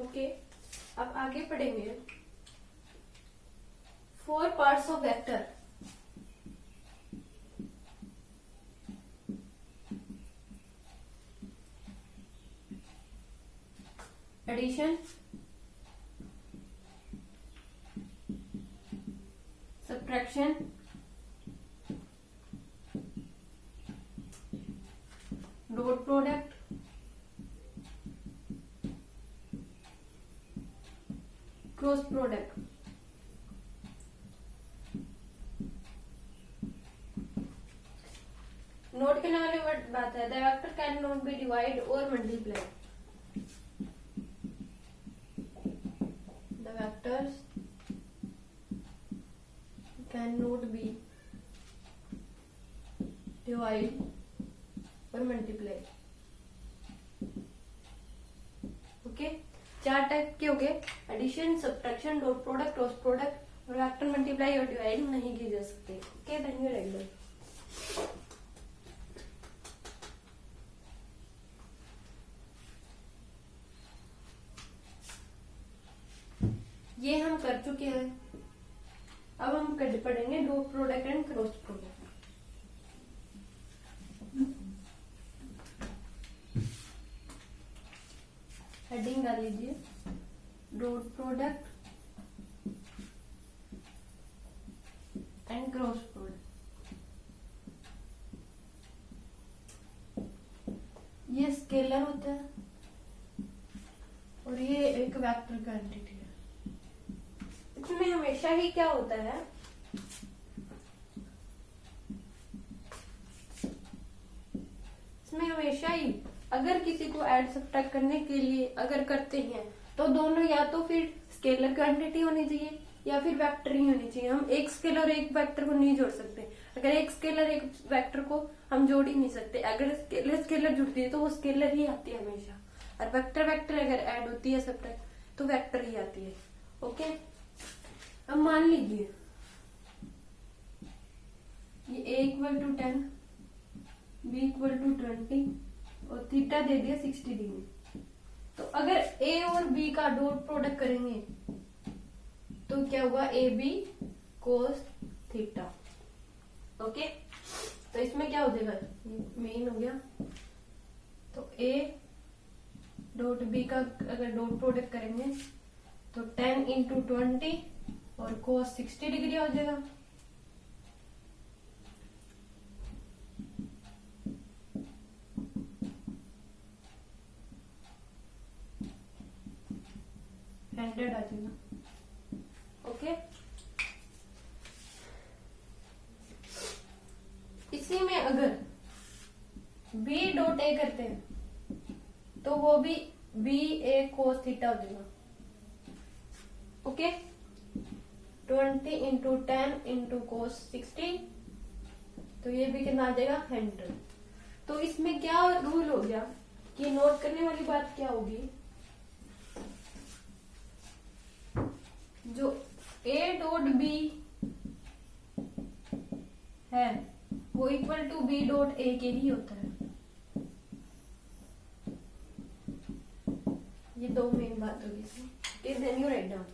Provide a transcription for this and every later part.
Okay, अब आगे पढ़ेंगे 4 parts of vector. Addition, subtraction, dot product, cross product. Note करने वाली बात है, the vector can not be divide और multiply. The vectors can not be divide और मल्टीप्लाई। ओके, 4 टाइप के हो गए, addition, subtraction, dot product, cross product, और वेक्टर मल्टीप्लाई और डिवाइड नहीं की जा सकते। Okay, then you write down. ये हम कर चुके हैं। अब हम पढ़ेंगे dot product and cross product. Heading डाल लीजिए, dot product and cross product. ये स्केलर होता है और ये एक वेक्टर क्वांटिटी है। इसमें हमेशा ही क्या होता है, इसमें हमेशा ही अगर किसी को ऐड सब्ट्रैक्ट करने के लिए अगर करते हैं तो दोनों या तो फिर स्केलर क्वांटिटी होनी चाहिए या फिर वेक्टर ही होनी चाहिए। हम एक स्केलर और एक वेक्टर को नहीं जोड़ सकते। अगर एक स्केलर एक वेक्टर को हम जोड़ ही नहीं सकते। अगर स्केलर स्केलर जुड़ती है तो वो स्केलर ही आती है हमेशा, और वेक्टर वेक्टर अगर ऐड होती है सब्ट्रैक्ट तो वेक्टर ही आती है। ओके, अब मान लीजिए ये a equal to 10, b equal to 20 और थीटा दे दिया 60 डिग्री। तो अगर a और b का डॉट प्रोडक्ट करेंगे तो क्या होगा, A B cos theta. Okay, तो इसमें क्या हो जाएगा, मेन हो गया। तो a डॉट b का अगर डॉट प्रोडक्ट करेंगे तो 10 इंटू 20 और कोस 60 डिग्री हो जाएगा। हंड्रेड आ जाएगा। ओके, इसी में अगर b डॉट a करते हैं तो वो भी b a कोस थीटा हो जाएगा। ओके, 20 इंटू 10 इंटू कोस 60, तो ये भी कितना आ जाएगा, 100। तो इसमें क्या रूल हो गया कि नोट करने वाली बात क्या होगी, जो a डॉट b है वो equal to b dot a के ही होता है। ये दो मेन बात होगी इसमें। Then you write down.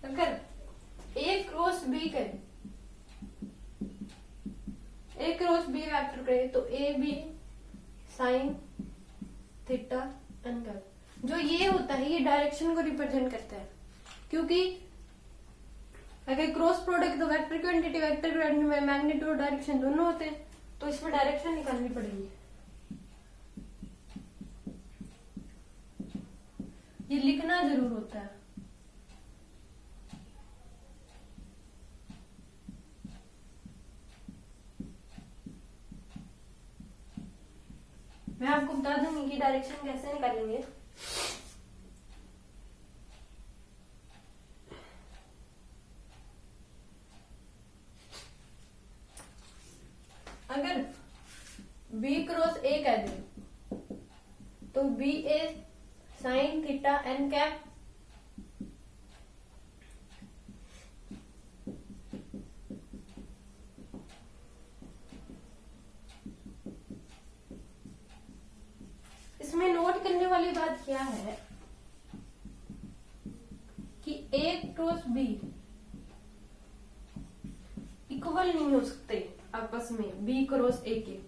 अगर a क्रॉस b करे, a क्रॉस b वेक्टर करे तो a b sine theta angle, जो ये होता है ये डायरेक्शन को रिप्रेजेंट करता है। क्योंकि अगर क्रॉस प्रोडक्ट तो वेक्टर क्वांटिटी वेक्टर क्वांटिटी में मैग्नीट्यूड डायरेक्शन दोनों होते हैं, तो इसमें डायरेक्शन निकालनी पड़ेगी। ये लिखना जरूर होता है। बता दूंगी कि डायरेक्शन कैसे निकालेंगे। अगर B क्रॉस A कह दें तो बी ए साइन थीटा एन कैप इसमें नोट करने वाली बात क्या है कि A क्रॉस B इक्वल नहीं हो सकते आपस में B क्रॉस A के,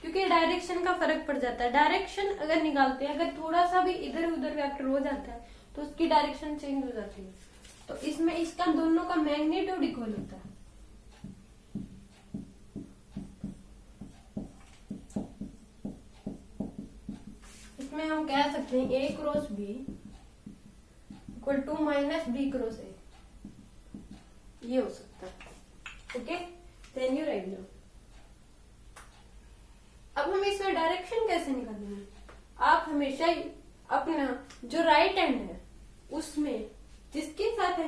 क्योंकि डायरेक्शन का फर्क पड़ जाता है। डायरेक्शन अगर निकालते हैं, अगर थोड़ा सा भी इधर उधर वेक्टर हो जाता है तो उसकी डायरेक्शन चेंज हो जाती है। तो इसमें इसका दोनों का मैग्नीट्यूड इक्वल होता है। इसमें हम कह सकते हैं A cross B equal to minus B cross A, ये हो सकता है। Okay, then you write down. अब हम इसमें डायरेक्शन कैसे निकालेंगे? आप हमेशा ही अपना जो राइट हैंड है उसमें जिसके साथ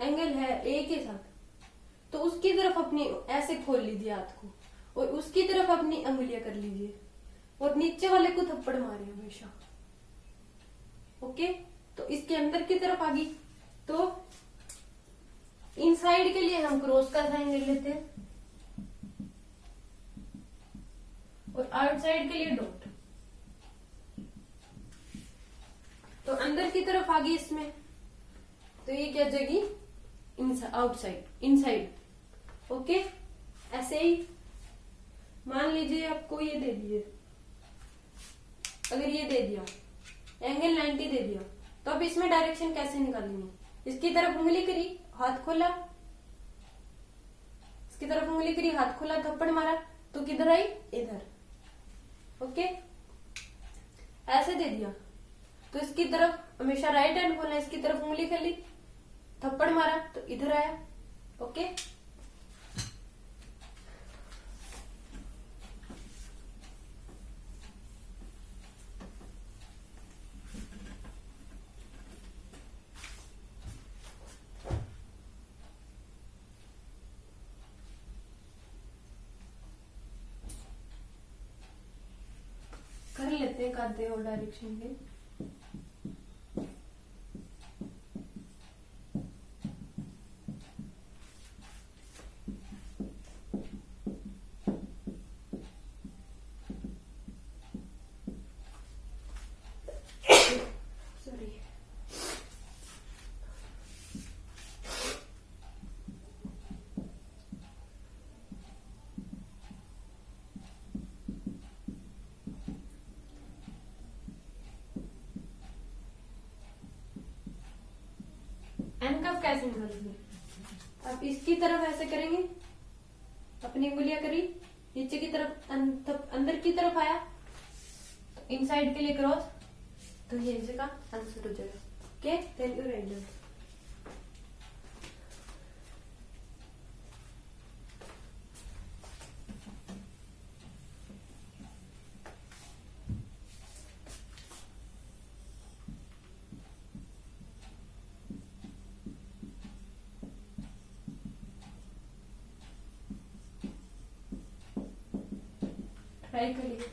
एंगल है ए के साथ, तो उसकी तरफ अपनी ऐसे खोल लीजिए हाथ को और उसकी तरफ अपनी अंगुलियां कर लीजिए और नीचे वाले को थप्पड़ मारे हमेशा। ओके, तो इसके अंदर की तरफ आ गई तो इनसाइड के लिए हम क्रॉस का साइन ले लेते हैं और आउटसाइड के लिए डॉट। तो अंदर की तरफ आ गई इसमें, तो ये क्या जाएगी आउटसाइड, इनसाइड। ओके, ऐसे ही मान लीजिए आपको ये दे दिए, अगर ये दे दिया एंगल 90 दे दिया, तो अब इसमें डायरेक्शन कैसे निकालेंगे? इसकी तरफ उंगली करी, हाथ खोला, इसकी तरफ उंगली करी, हाथ खोला, थप्पड़ मारा, तो किधर आई? इधर। ओके, ऐसे दे दिया तो इसकी तरफ हमेशा राइट हैंड खोलना, इसकी तरफ उंगली कर ली, थप्पड़ मारा तो इधर आया। ओके, कर लेते हैं आधे और डायरेक्शन के। सॉरी, एन कब कैसे निकालेंगे? आप इसकी तरफ ऐसे करेंगे, अपनी उंगलियां करी, नीचे की तरफ अंदर की तरफ आया तो इनसाइड के लिए क्रॉस, तो ये जगह आंसर हो जाएगा। Okay, then you write down. Try करिए।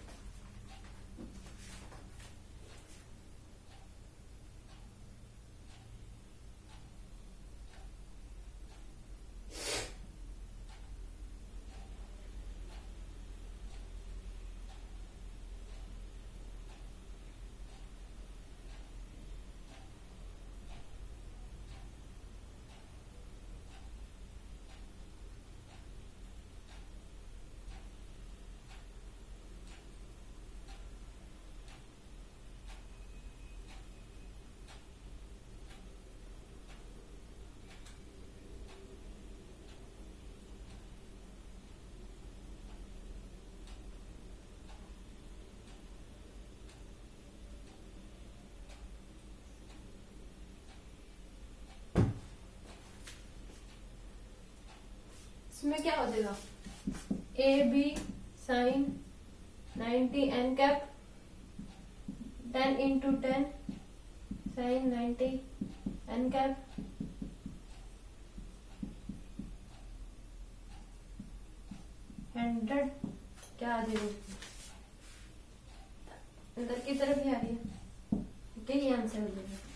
इसमें क्या हो जाएगा? A B sine 90 n cap, 10 into 10 sin 90 n cap, hundred क्या आ जाएगा, अंदर की तरफ ही आ रही है। ठीक है, ये आंसर हो जाएगा।